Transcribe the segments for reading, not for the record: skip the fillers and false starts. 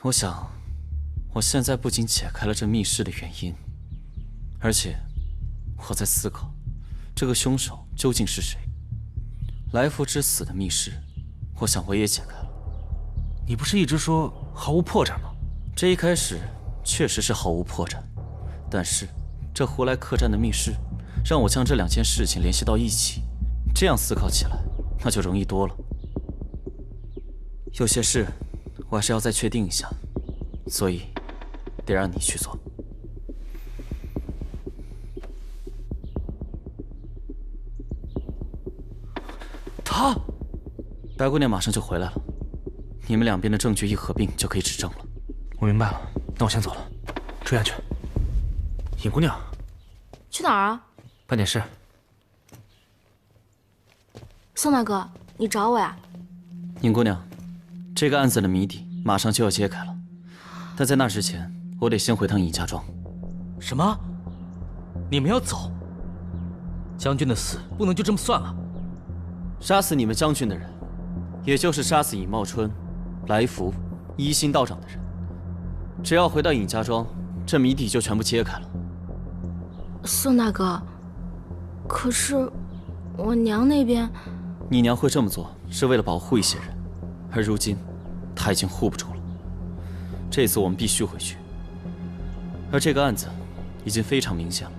我想，我现在不仅解开了这密室的原因，而且我在思考，这个凶手究竟是谁？来福之死的密室，我想我也解开了。你不是一直说毫无破绽吗？这一开始确实是毫无破绽，但是这胡来客栈的密室，让我将这两件事情联系到一起，这样思考起来，那就容易多了。有些事，我还是要再确定一下，所以得让你去做。他，白姑娘马上就回来了，你们两边的证据一合并就可以指证了。我明白了，那我先走了，注意安全。尹姑娘，去哪儿啊？办点事。宋大哥，你找我呀？尹姑娘，这个案子的谜底马上就要揭开了，但在那之前，我得先回趟尹家庄。什么？你们要走？将军的死不能就这么算了？杀死你们将军的人，也就是杀死尹茂春、来福、一心道长的人。只要回到尹家庄，这谜底就全部揭开了。宋大哥，可是我娘那边……你娘会这么做，是为了保护一些人，而如今，她已经护不住了。这次我们必须回去。而这个案子，已经非常明显了，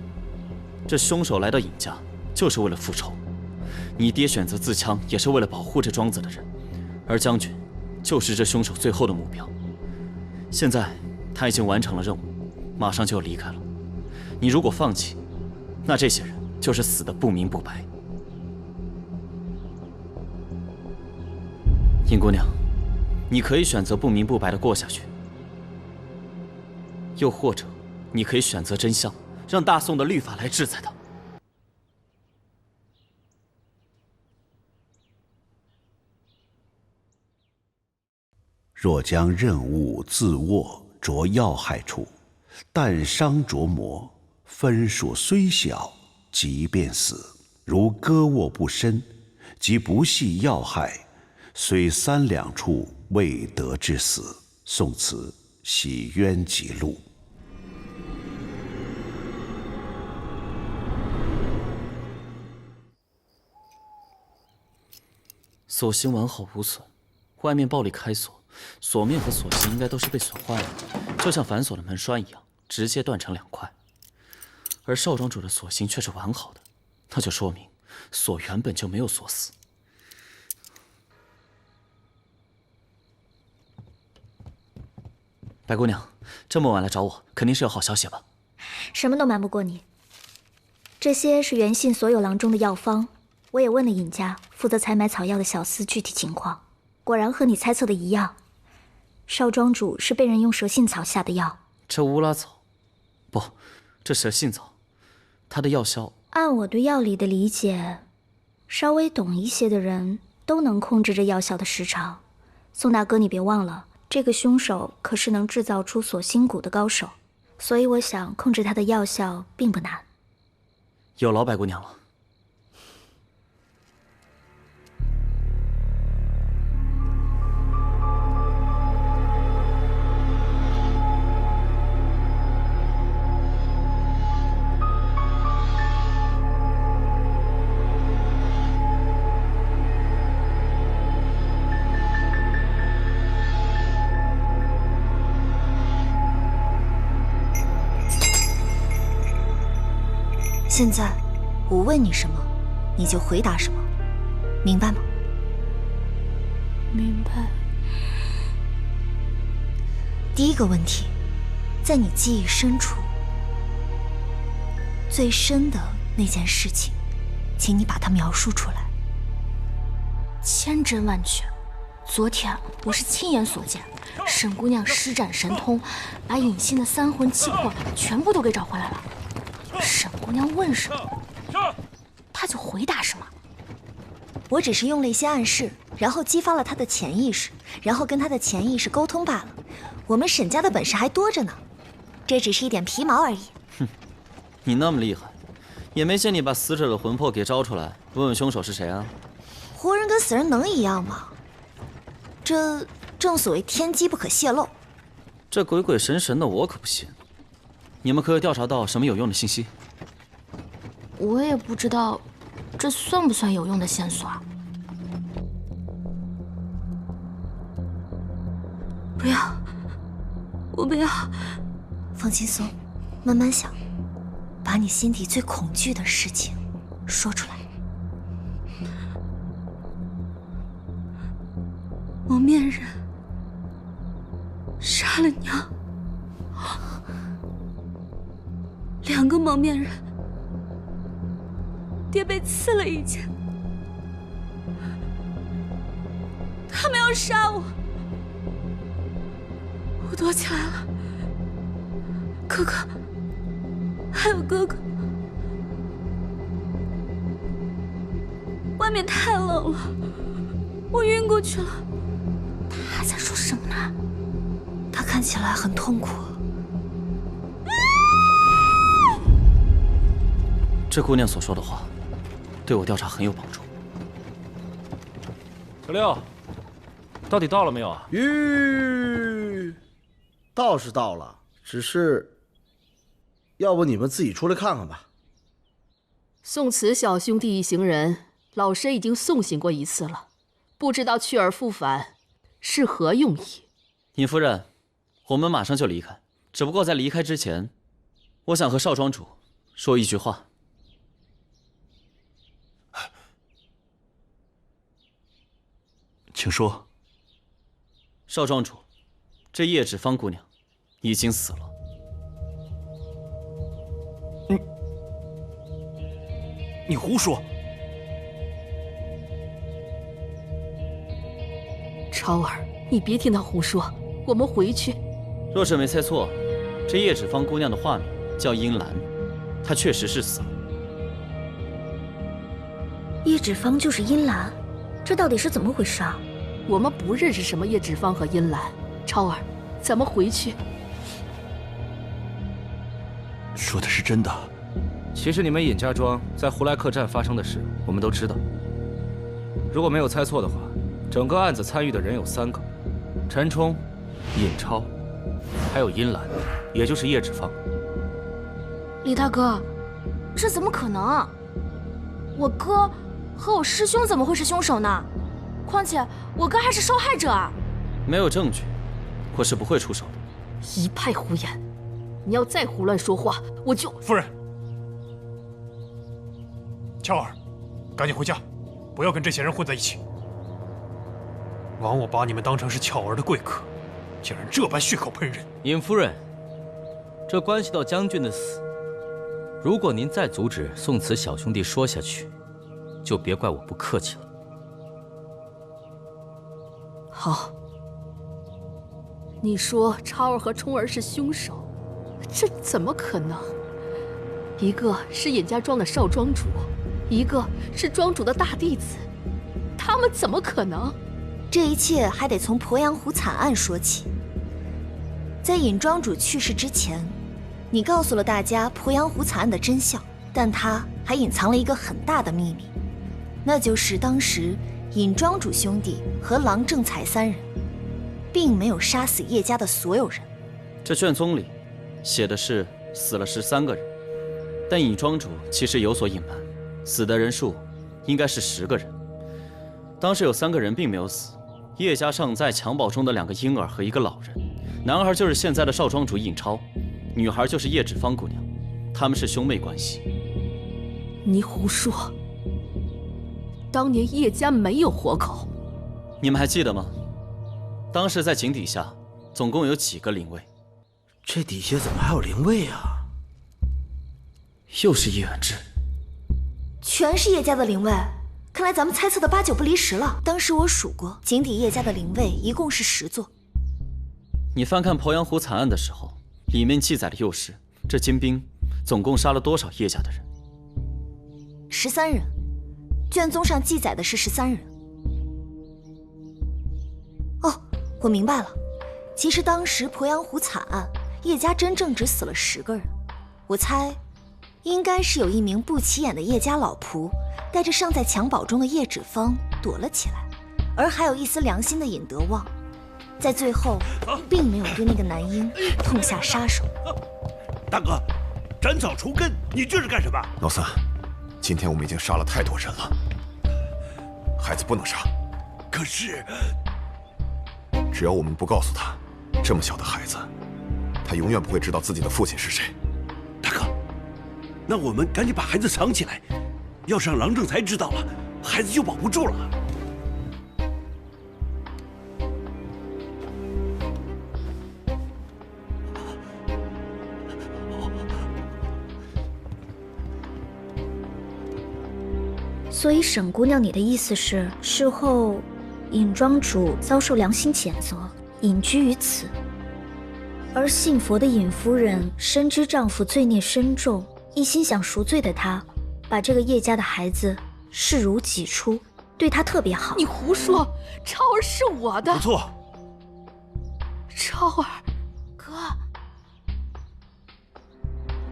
这凶手来到尹家，就是为了复仇。你爹选择自枪，也是为了保护这庄子的人，而将军，就是这凶手最后的目标。现在他已经完成了任务，马上就要离开了。你如果放弃，那这些人就是死得不明不白。尹姑娘，你可以选择不明不白的过下去，又或者你可以选择真相，让大宋的律法来制裁他。若将任务自握着要害处，但伤着魔，分数虽小，即便死。如割握不深，即不系要害，虽3两处未得之死。宋词喜冤极录。锁芯完好无损，外面暴力开锁，锁面和锁芯应该都是被损坏了，就像反锁的门栓一样，直接断成2块。而少庄主的锁芯却是完好的，那就说明锁原本就没有锁死。白姑娘，这么晚来找我，肯定是有好消息吧？什么都瞒不过你。这些是袁信所有郎中的药方，我也问了尹家负责采买草药的小厮具体情况，果然和你猜测的一样，少庄主是被人用蛇信草下的药。这乌拉草，不，这蛇信草，它的药效……按我对药理的理解，稍微懂一些的人都能控制这药效的时长。宋大哥，你别忘了，这个凶手可是能制造出锁心蛊的高手，所以我想控制他的药效并不难。有劳白姑娘了。现在我问你什么，你就回答什么，明白吗？明白。第一个问题，在你记忆深处最深的那件事情，请你把它描述出来。千真万确，昨天我是亲眼所见，沈姑娘施展神通，把尹信的3魂7魄全部都给找回来了。沈姑娘问什么，她就回答什么。我只是用了一些暗示，然后激发了他的潜意识，然后跟他的潜意识沟通罢了。我们沈家的本事还多着呢，这只是一点皮毛而已。哼，你那么厉害，也没见你把死者的魂魄给招出来，问问凶手是谁啊？活人跟死人能一样吗？这正所谓天机不可泄露。这鬼鬼神神的我可不信。你们可有调查到什么有用的信息？我也不知道，这算不算有用的线索啊？不要，我不要。放轻松，慢慢想，把你心底最恐惧的事情说出来。蒙面人杀了娘，2个蒙面人，爹被刺了一剑，他们要杀我，我躲起来了。哥哥，还有哥哥，外面太冷了，我晕过去了。他在说什么呢？他看起来很痛苦。这姑娘所说的话，对我调查很有帮助。小六，到底到了没有啊？到是到了，只是，要不你们自己出来看看吧。宋慈小兄弟一行人，老身已经送行过一次了，不知道去而复返是何用意？尹夫人，我们马上就离开，只不过在离开之前，我想和少庄主说一句话。请说。少庄主，这叶芷芳姑娘已经死了。你胡说！超儿，你别听他胡说，我们回去。若是没猜错，这叶芷芳姑娘的化名叫殷兰，她确实是死了。叶芷芳就是殷兰，这到底是怎么回事啊？我们不认识什么叶芷芳和殷兰。超儿，咱们回去。说的是真的。其实你们尹家庄在胡来客栈发生的事，我们都知道。如果没有猜错的话，整个案子参与的人有3个：陈冲、尹超，还有殷兰，也就是叶芷芳。李大哥，这怎么可能？我哥和我师兄怎么会是凶手呢？况且我哥还是受害者啊！没有证据，我是不会出手的。一派胡言！你要再胡乱说话，我就……夫人，乔儿，赶紧回家，不要跟这些人混在一起。枉我把你们当成是巧儿的贵客，竟然这般血口喷人！尹夫人，这关系到将军的死，如果您再阻止宋慈小兄弟说下去，就别怪我不客气了。好，你说超儿和冲儿是凶手，这怎么可能？一个是尹家庄的少庄主，一个是庄主的大弟子，他们怎么可能？这一切还得从鄱阳湖惨案说起。在尹庄主去世之前，你告诉了大家鄱阳湖惨案的真相，但他还隐藏了一个很大的秘密，那就是当时尹庄主兄弟和郎正才3人，并没有杀死叶家的所有人。这卷宗里写的是死了13个人，但尹庄主其实有所隐瞒，死的人数应该是10个人。当时有3个人并没有死，叶家尚在襁褓中的2个婴儿和1个老人，男孩就是现在的少庄主尹超，女孩就是叶芷芳姑娘，他们是兄妹关系。你胡说！当年叶家没有活口，你们还记得吗？当时在井底下总共有几个灵位？这底下怎么还有灵位啊？又是叶远志，全是叶家的灵位，看来咱们猜测的8、9不离10了。当时我数过，井底叶家的灵位一共是10座。你翻看鄱阳湖惨案的时候，里面记载的又是这金兵总共杀了多少叶家的人？13人，卷宗上记载的是13人。哦，我明白了，其实当时鄱阳湖惨案，叶家真正只死了10个人。我猜，应该是有一名不起眼的叶家老仆，带着尚在襁褓中的叶芷芳躲了起来，而还有一丝良心的尹德旺，在最后并没有对那个男婴痛下杀手。大哥，斩草除根，你这是干什么？老三，今天我们已经杀了太多人了，孩子不能杀。可是，只要我们不告诉他，这么小的孩子，他永远不会知道自己的父亲是谁。大哥，那我们赶紧把孩子藏起来，要是让郎正才知道了，孩子就保不住了。所以沈姑娘，你的意思是，事后尹庄主遭受良心谴责，隐居于此，而信佛的尹夫人深知丈夫罪孽深重，一心想赎罪的她，把这个叶家的孩子视如己出，对他特别好。你胡说，超儿是我的。不错，超儿，哥，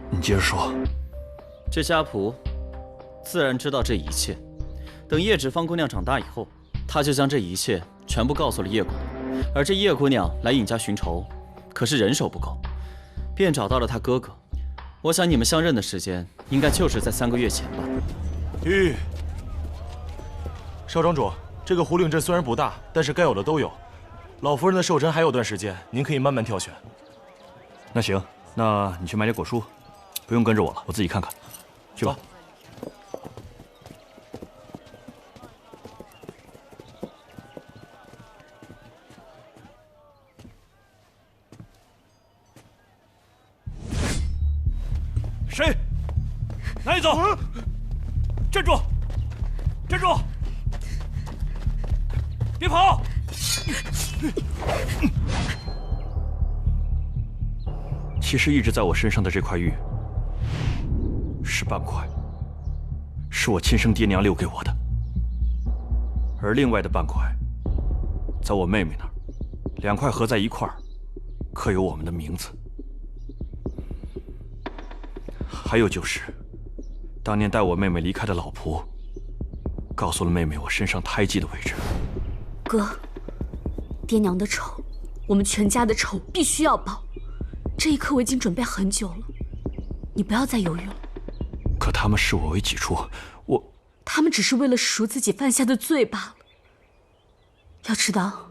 你接着说。这家仆自然知道这一切。等叶芷芳姑娘长大以后，他就将这一切全部告诉了叶姑娘。而这叶姑娘来尹家寻仇，可是人手不够，便找到了她哥哥。我想你们相认的时间，应该就是在3个月前吧。少庄主，这个胡岭镇虽然不大，但是该有的都有。老夫人的寿辰还有段时间，您可以慢慢挑选。那行，那你去买点果蔬，不用跟着我了，我自己看看。去吧。谁？哪里走？站住！站住！别跑！其实一直在我身上的这块玉，是半块，是我亲生爹娘留给我的，而另外的半块，在我妹妹那儿，2块合在一块儿，刻有我们的名字。还有就是，当年带我妹妹离开的老仆，告诉了妹妹我身上胎记的位置。哥，爹娘的仇，我们全家的仇必须要报。这一刻我已经准备很久了，你不要再犹豫了。可他们视我为己出，他们只是为了赎自己犯下的罪罢了。要知道，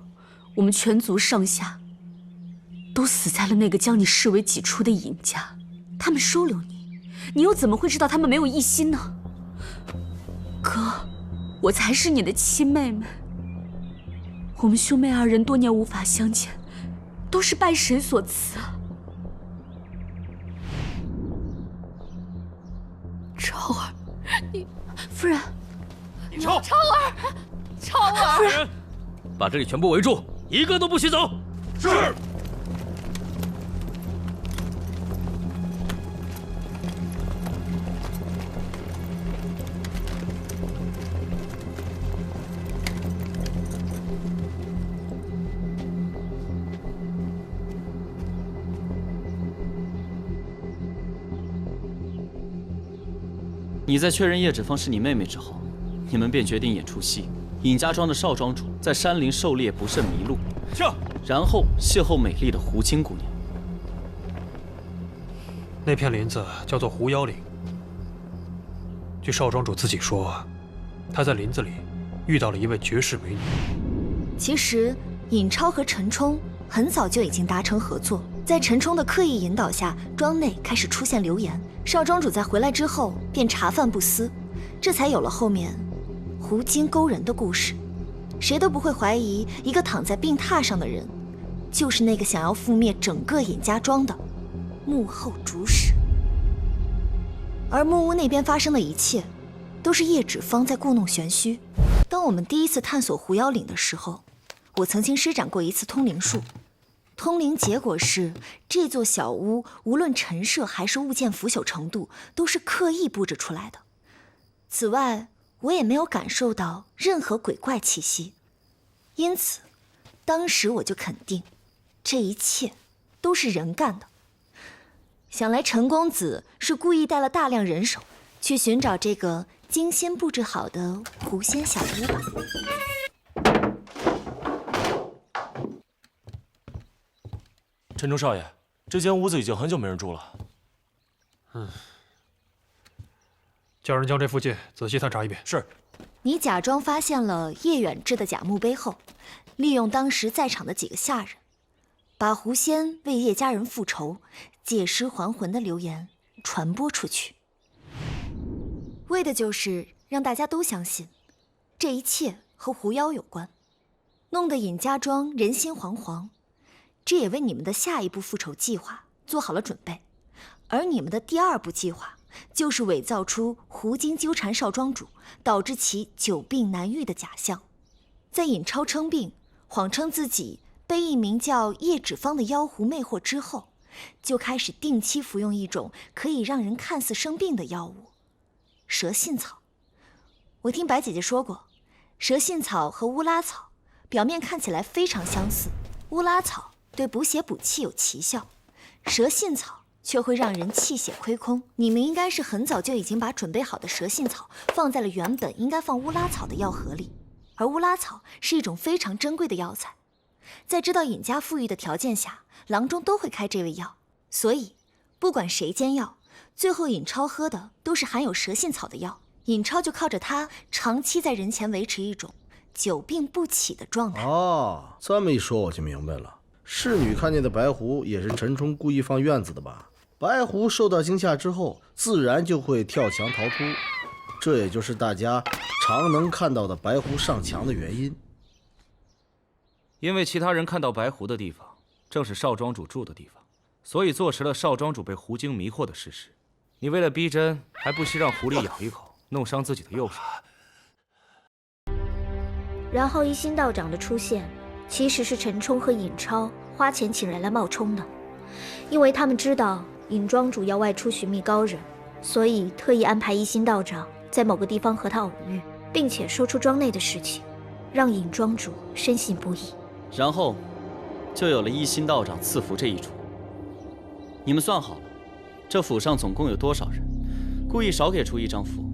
我们全族上下都死在了那个将你视为己出的尹家，他们收留你。你又怎么会知道他们没有一心呢？哥，我才是你的亲妹妹。我们兄妹2人多年无法相见，都是拜神所赐啊。超儿，你夫人，超儿，夫人，把这里全部围住，一个都不许走。是。你在确认叶芷芳是你妹妹之后，你们便决定演出戏。尹家庄的少庄主在山林狩猎不慎迷路，然后邂逅美丽的胡青姑娘。那片林子叫做狐妖岭。据少庄主自己说，他在林子里遇到了一位绝世美女。其实尹超和陈冲很早就已经达成合作，在陈冲的刻意引导下，庄内开始出现流言。少庄主在回来之后便茶饭不思，这才有了后面狐精勾人的故事。谁都不会怀疑，一个躺在病榻上的人，就是那个想要覆灭整个尹家庄的幕后主使。而木屋那边发生的一切，都是叶芷芳在故弄玄虚。当我们第一次探索狐妖岭的时候，我曾经施展过一次通灵术。通灵结果是，这座小屋无论陈设还是物件腐朽程度，都是刻意布置出来的。此外，我也没有感受到任何鬼怪气息，因此，当时我就肯定，这一切都是人干的。想来陈公子是故意带了大量人手，去寻找这个精心布置好的狐仙小屋吧。陈冲少爷，这间屋子已经很久没人住了。叫人将这附近仔细探查一遍。是。你假装发现了叶远志的假墓碑后，利用当时在场的几个下人，把狐仙为叶家人复仇、借尸还魂的流言传播出去，为的就是让大家都相信这一切和狐妖有关，弄得尹家庄人心惶惶。这也为你们的下一步复仇计划做好了准备。而你们的第二步计划就是伪造出狐精纠缠少庄主，导致其久病难愈的假象，在尹超称病，谎称自己被一名叫叶芷芳的妖狐魅惑之后，就开始定期服用一种可以让人看似生病的药物——蛇信草。我听白姐姐说过，蛇信草和乌拉草表面看起来非常相似，乌拉草对补血补气有奇效，蛇信草却会让人气血亏空。你们应该是很早就已经把准备好的蛇信草放在了原本应该放乌拉草的药盒里，而乌拉草是一种非常珍贵的药材，在知道尹家富裕的条件下，郎中都会开这味药，所以不管谁煎药，最后尹超喝的都是含有蛇信草的药，尹超就靠着它长期在人前维持一种久病不起的状态。哦，这么一说我就明白了，侍女看见的白狐也是陈冲故意放院子的吧？白狐受到惊吓之后，自然就会跳墙逃脱，这也就是大家常能看到的白狐上墙的原因。因为其他人看到白狐的地方正是少庄主住的地方，所以坐实了少庄主被狐精迷惑的事实。你为了逼真，还不惜让狐狸咬一口，弄伤自己的右手。然后一心道长的出现，其实是陈冲和尹超花钱请人来冒充的，因为他们知道尹庄主要外出寻觅高人，所以特意安排一心道长在某个地方和他偶遇，并且说出庄内的事情，让尹庄主深信不疑。然后就有了一心道长赐福这一出。你们算好了，这府上总共有多少人？故意少给出一张符，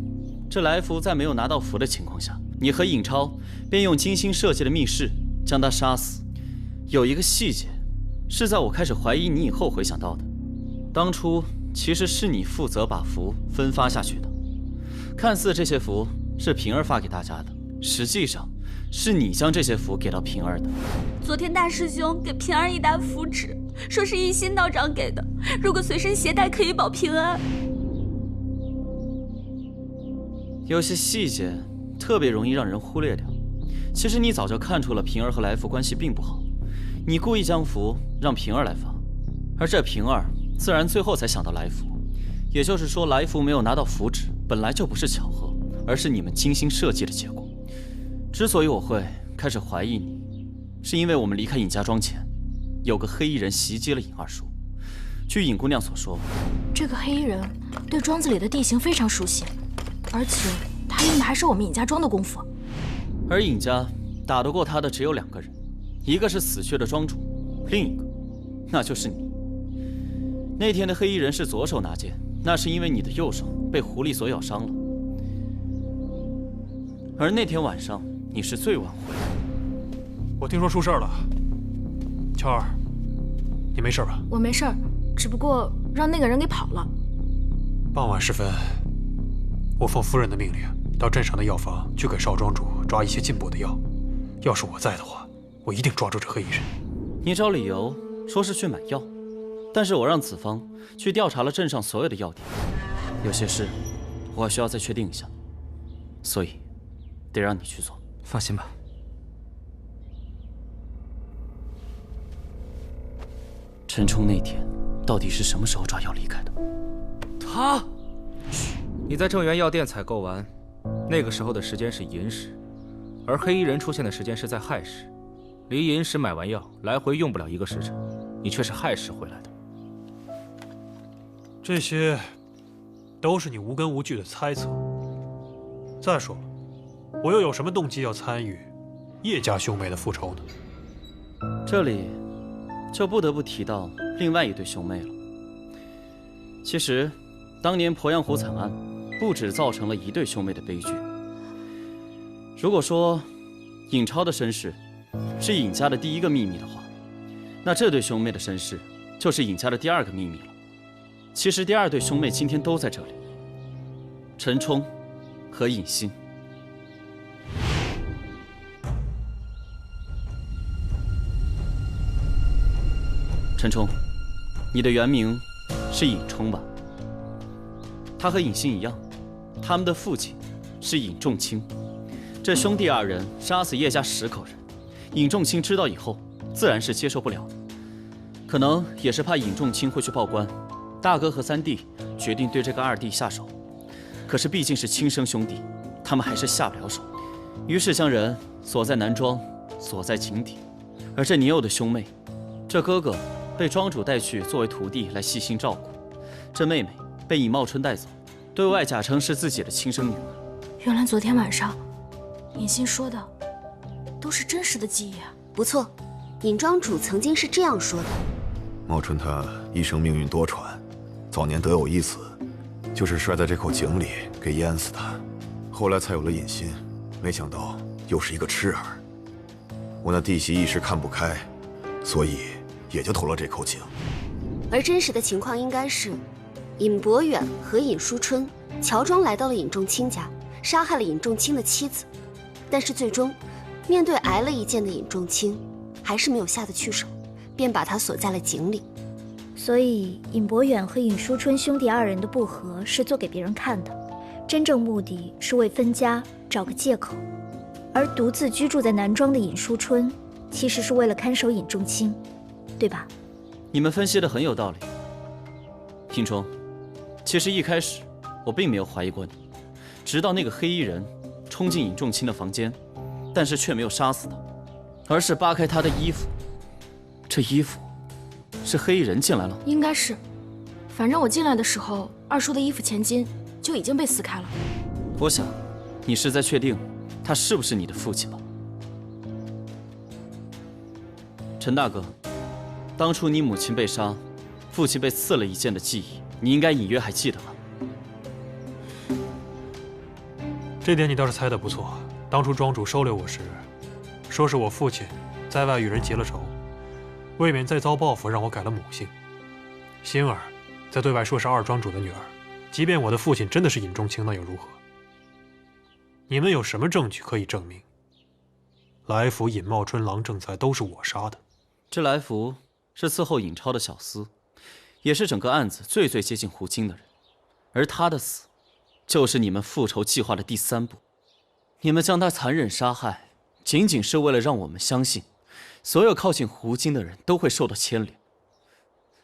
这来福在没有拿到符的情况下，你和尹超便用精心设计的密室将他杀死。有一个细节是在我开始怀疑你以后回想到的，当初其实是你负责把符分发下去的。看似这些符是平儿发给大家的，实际上是你将这些符给到平儿的。昨天大师兄给平儿一沓符纸，说是一心道长给的，如果随身携带可以保平安。有些细节特别容易让人忽略掉。其实你早就看出了平儿和来福关系并不好，你故意将符让平儿来发，而这平儿自然最后才想到来福。也就是说，来福没有拿到符纸，本来就不是巧合，而是你们精心设计的结果。之所以我会开始怀疑你，是因为我们离开尹家庄前，有个黑衣人袭击了尹二叔。据尹姑娘所说，这个黑衣人对庄子里的地形非常熟悉，而且他用的还是我们尹家庄的功夫。而尹家打得过他的只有2个人，一个是死去的庄主，另一个那就是你。那天的黑衣人是左手拿剑，那是因为你的右手被狐狸所咬伤了。而那天晚上你是最晚回来的。我听说出事了，乔儿，你没事吧？我没事儿，只不过让那个人给跑了。傍晚时分，我奉夫人的命令到镇上的药房去给少庄主抓一些进补的药。要是我在的话，我一定抓住这黑衣人。你找理由说是去买药，但是我让子方去调查了镇上所有的药店，有些事我还需要再确定一下，所以得让你去做。放心吧。陈冲那天到底是什么时候抓药离开的？他，你在正源药店采购完，那个时候的时间是寅时，而黑衣人出现的时间是在亥时，离寅时买完药来回用不了1个时辰，你却是亥时回来的。这些都是你无根无据的猜测。再说了，我又有什么动机要参与叶家兄妹的复仇呢？这里就不得不提到另外一对兄妹了。其实，当年鄱阳湖惨案不只造成了一对兄妹的悲剧。如果说尹超的身世是尹家的第一个秘密的话，那这对兄妹的身世就是尹家的第2个秘密了。其实第2对兄妹今天都在这里，陈冲和尹欣。陈冲，你的原名是尹冲吧？他和尹欣一样，他们的父亲是尹仲卿。这兄弟2人杀死叶家10口人，尹仲卿知道以后，自然是接受不了的。可能也是怕尹仲卿会去报官，大哥和3弟决定对这个2弟下手。可是毕竟是亲生兄弟，他们还是下不了手，于是将人锁在南庄，锁在井底。而这年幼的兄妹，这哥哥被庄主带去作为徒弟来细心照顾，这妹妹被尹茂春带走，对外假称是自己的亲生女儿。原来昨天晚上，尹欣说的都是真实的记忆啊！不错，尹庄主曾经是这样说的。茂春他一生命运多舛，早年得有一子，就是摔在这口井里给淹死的，后来才有了尹欣，没想到又是一个痴儿。我那弟媳一时看不开，所以也就投了这口井。而真实的情况应该是，尹博远和尹淑春乔装来到了尹仲卿家，杀害了尹仲卿的妻子，但是最终面对挨了一剑的尹仲卿，还是没有下得去手，便把他锁在了井里。所以尹博远和尹淑春兄弟2人的不和是做给别人看的，真正目的是为分家找个借口。而独自居住在南庄的尹淑春，其实是为了看守尹仲卿，对吧？你们分析的很有道理，尹冲。其实一开始我并没有怀疑过你，直到那个黑衣人冲进尹仲卿的房间，但是却没有杀死他，而是扒开他的衣服。这衣服是黑衣人进来了？应该是，反正我进来的时候，2叔的衣服前襟就已经被撕开了。我想，你是在确定他是不是你的父亲吧？陈大哥，当初你母亲被杀，父亲被刺了一剑的记忆，你应该隐约还记得吧？这点你倒是猜得不错。当初庄主收留我时，说是我父亲在外与人结了仇，为免再遭报复，让我改了母姓。欣儿在对外说是2庄主的女儿，即便我的父亲真的是尹仲卿，那又如何？你们有什么证据可以证明来福、尹茂春、郎正才都是我杀的？这来福是伺候尹超的小厮，也是整个案子最接近胡金的人，而他的死，就是你们复仇计划的第3步。你们将他残忍杀害，仅仅是为了让我们相信，所有靠近胡金的人都会受到牵连，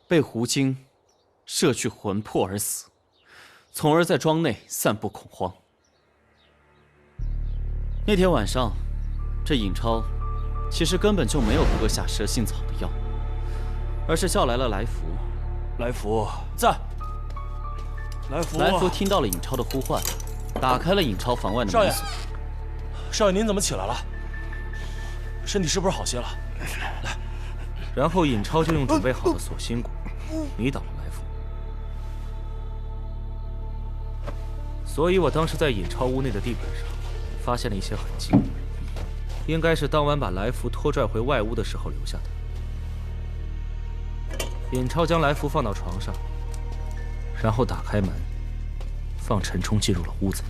被胡金摄去魂魄而死，从而在庄内散布恐慌。那天晚上，这尹超其实根本就没有喝下蛇性草的药，而是叫来了来福。来福在。来福听到了尹超的呼唤，打开了尹超房外的门锁。少爷，您怎么起来了？身体是不是好些了？来。然后尹超就用准备好的锁心骨迷倒了来福。所以我当时在尹超屋内的地板上发现了一些痕迹，应该是当晚把来福拖拽回外屋的时候留下的。尹超将来福放到床上，然后打开门，放陈冲进入了屋子。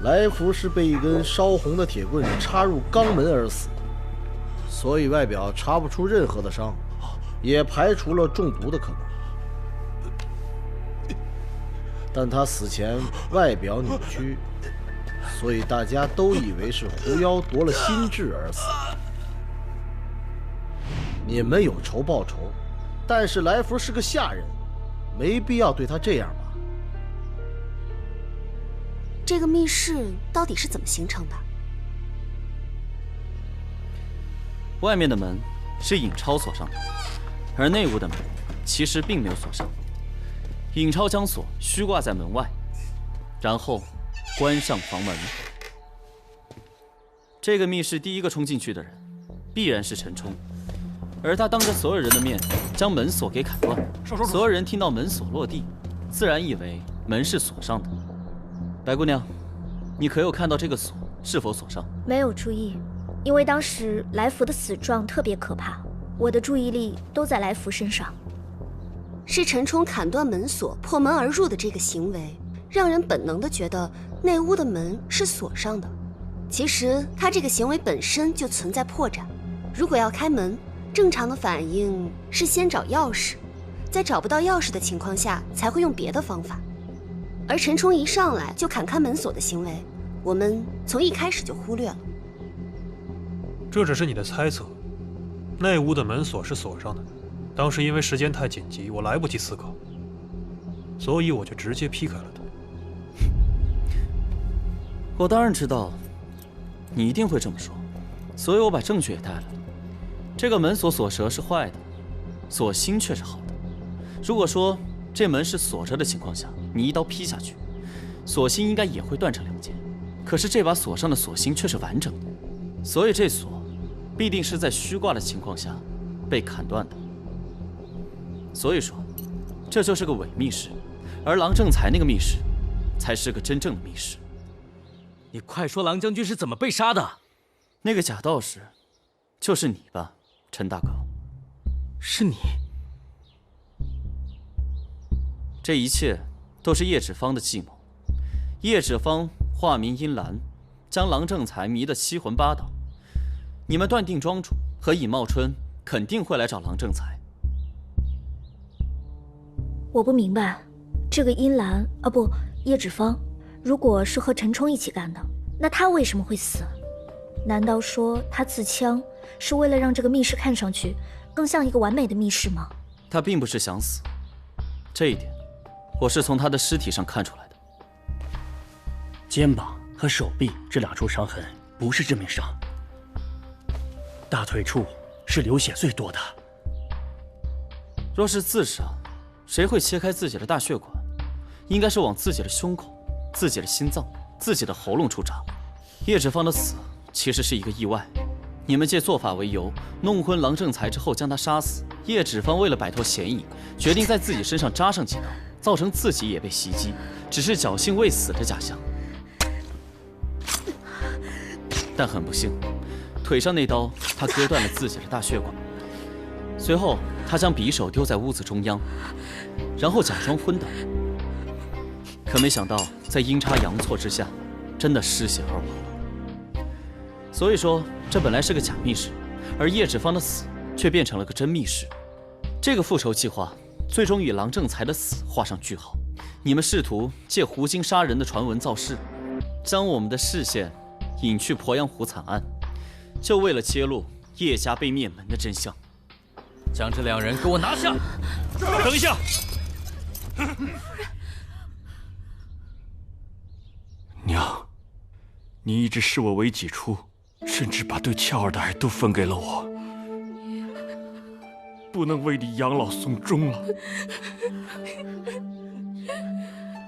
来福是被一根烧红的铁棍插入肛门而死，所以外表查不出任何的伤，也排除了中毒的可能。但他死前外表扭曲，所以大家都以为是狐妖夺了心智而死。你们有仇报仇，但是来福是个下人，没必要对他这样吧？这个密室到底是怎么形成的？外面的门是尹超锁上的，而内屋的门其实并没有锁上。尹超将锁虚挂在门外，然后关上房门。这个密室第一个冲进去的人，必然是陈冲，而他当着所有人的面将门锁给砍断。所有人听到门锁落地，自然以为门是锁上的。白姑娘，你可有看到这个锁是否锁上？没有注意。因为当时来福的死状特别可怕，我的注意力都在来福身上。是陈冲砍断门锁、破门而入的这个行为，让人本能地觉得内屋的门是锁上的。其实他这个行为本身就存在破绽。如果要开门，正常的反应是先找钥匙，在找不到钥匙的情况下，才会用别的方法。而陈冲一上来就砍开门锁的行为，我们从一开始就忽略了。这只是你的猜测。内屋的门锁是锁上的，当时因为时间太紧急，我来不及思考，所以我就直接劈开了它。我当然知道，你一定会这么说，所以我把证据也带来了。这个门锁锁舌是坏的，锁芯却是好的。如果说这门是锁着的情况下，你一刀劈下去，锁芯应该也会断成2截。可是这把锁上的锁芯却是完整的，所以这锁必定是在虚挂的情况下被砍断的。所以说，这就是个伪密室，而郎正才那个密室，才是个真正的密室。你快说，郎将军是怎么被杀的？那个假道士，就是你吧，陈大哥？是你。这一切都是叶芷芳的计谋。叶芷芳化名殷兰，将郎正才迷得七魂八倒。你们断定庄主和尹茂春肯定会来找郎正才。我不明白，这个殷兰不，叶芷芳，如果是和陈冲一起干的，那他为什么会死？难道说他自枪是为了让这个密室看上去更像一个完美的密室吗？他并不是想死，这一点我是从他的尸体上看出来的。肩膀和手臂这2处伤痕不是致命伤，大腿处是流血最多的。若是自杀，谁会切开自己的大血管？应该是往自己的胸口、自己的心脏、自己的喉咙处扎。叶芷芳的死其实是一个意外，你们借做法为由弄昏郎正才之后将他杀死。叶芷芳为了摆脱嫌疑，决定在自己身上扎上几刀，造成自己也被袭击，只是侥幸未死的假象。但很不幸，腿上那刀他割断了自己的大血管。随后他将匕首丢在屋子中央，然后假装昏倒。可没想到在阴差阳错之下，真的失血而亡了。所以说这本来是个假密室，而叶芷芳的死却变成了个真密室。这个复仇计划最终与郎正才的死画上句号。你们试图借胡金杀人的传闻造势，将我们的视线引去鄱阳湖惨案，就为了揭露叶家被灭门的真相。将这2人给我拿下！等一下，娘，你一直视我为己出，甚至把对俏儿的爱都分给了我，不能为你养老送终了。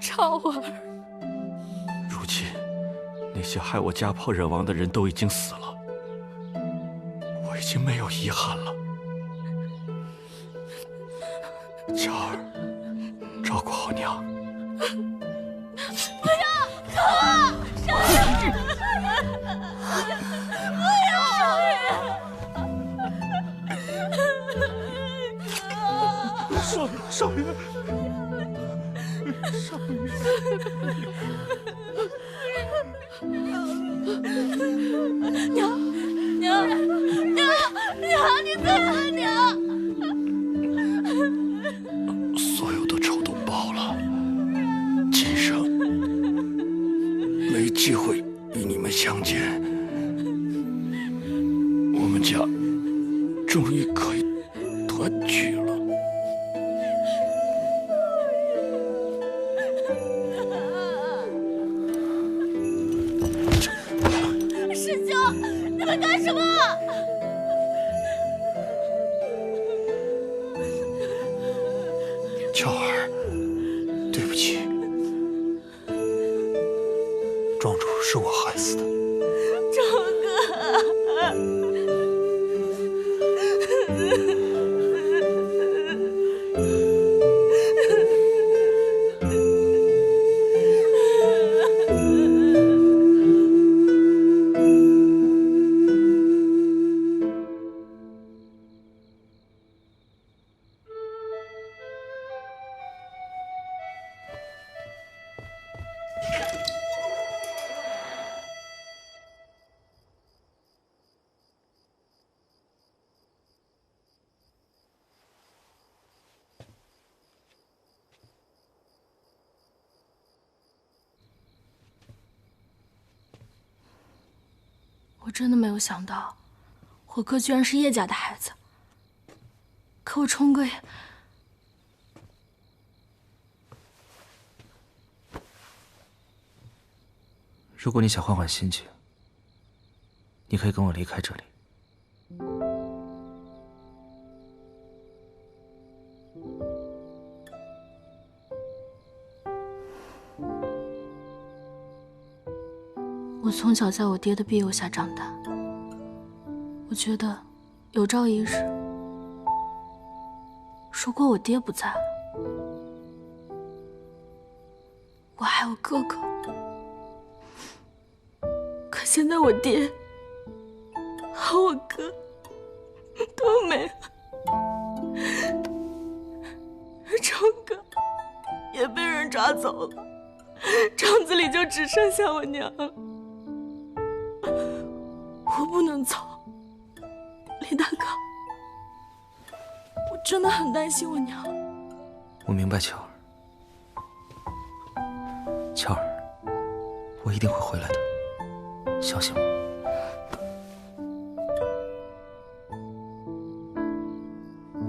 超儿，如今那些害我家破人亡的人都已经死了，我已经没有遗憾了。俏儿，照顾好娘。不要，超儿，少爷，不要，少爷，少爷。娘，你罪了，娘！所有的仇都报了，今生没机会与你们相见，我们家终于可以团聚了。师兄，你们干什么？俏儿，对不起，庄主是我害死的。周哥。我真的没有想到，我哥居然是叶家的孩子。可我冲哥也……如果你想换换心情，你可以跟我离开这里。我从小在我爹的庇佑下长大，我觉得有朝一日，如果我爹不在了，我还有哥哥。可现在我爹和我哥都没了，而冲哥也被人抓走了，庄子里就只剩下我娘了。我不能走，李大哥，我真的很担心我娘。我明白，乔儿，乔儿，我一定会回来的，相信我。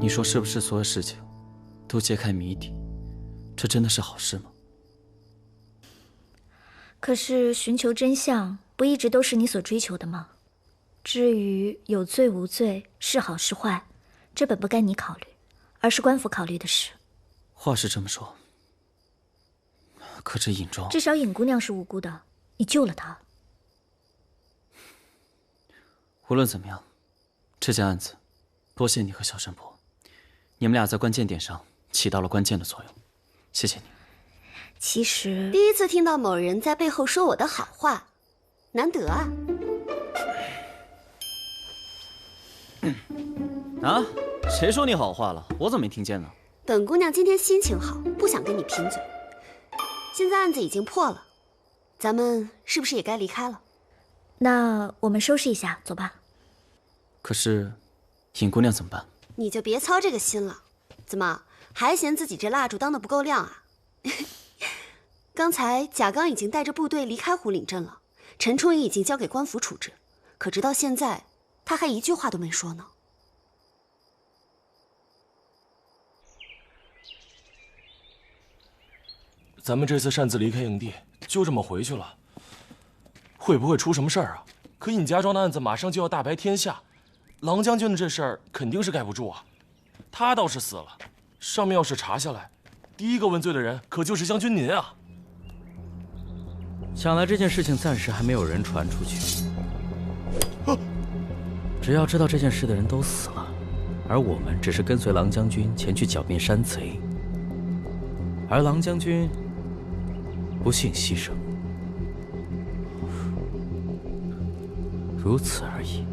你说是不是所有事情都揭开谜底？这真的是好事吗？可是寻求真相，不一直都是你所追求的吗？至于有罪无罪，是好是坏，这本不该你考虑，而是官府考虑的事。话是这么说，可这尹庄……至少尹姑娘是无辜的，你救了她。无论怎么样，这件案子，多谢你和小神婆，你们俩在关键点上起到了关键的作用，谢谢你。其实，第一次听到某人在背后说我的好话，难得啊。啊？谁说你好话了？我怎么没听见呢？本姑娘今天心情好，不想跟你贫嘴。现在案子已经破了，咱们是不是也该离开了？那我们收拾一下，走吧。可是，尹姑娘怎么办？你就别操这个心了。怎么还嫌自己这蜡烛当得不够亮啊？刚才贾刚已经带着部队离开胡岭镇了，陈冲也已经交给官府处置，可直到现在，他还一句话都没说呢。咱们这次擅自离开营地，就这么回去了，会不会出什么事儿啊？可尹家庄的案子马上就要大白天下，郎将军的这事儿肯定是盖不住啊。他倒是死了，上面要是查下来，第一个问罪的人可就是将军您啊。想来这件事情暂时还没有人传出去。只要知道这件事的人都死了，而我们只是跟随郎将军前去剿灭山贼，而郎将军不幸牺牲，如此而已。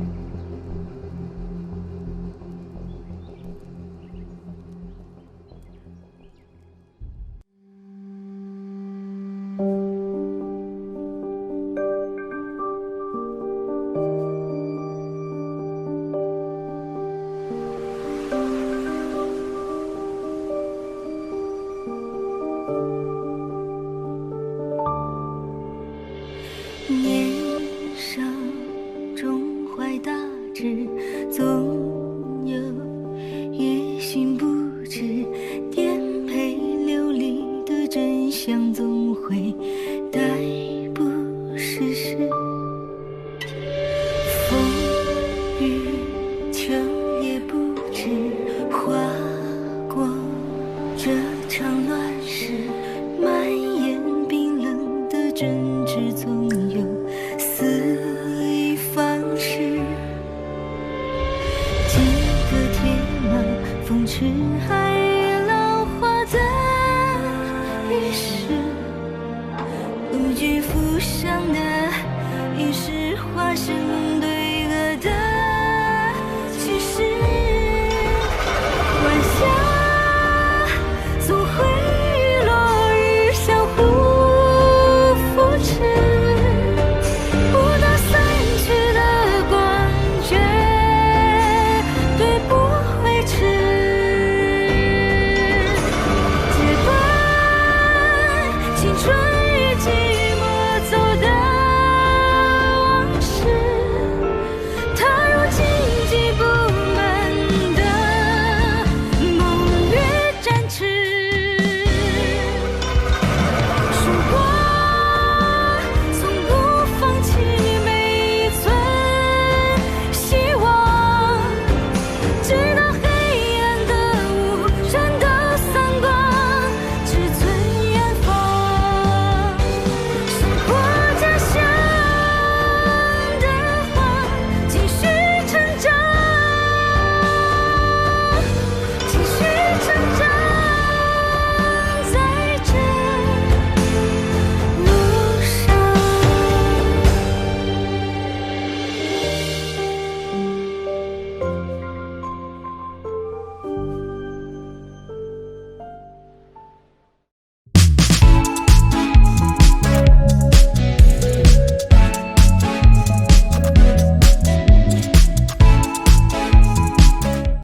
场乱世，蔓延冰冷的政治纵有。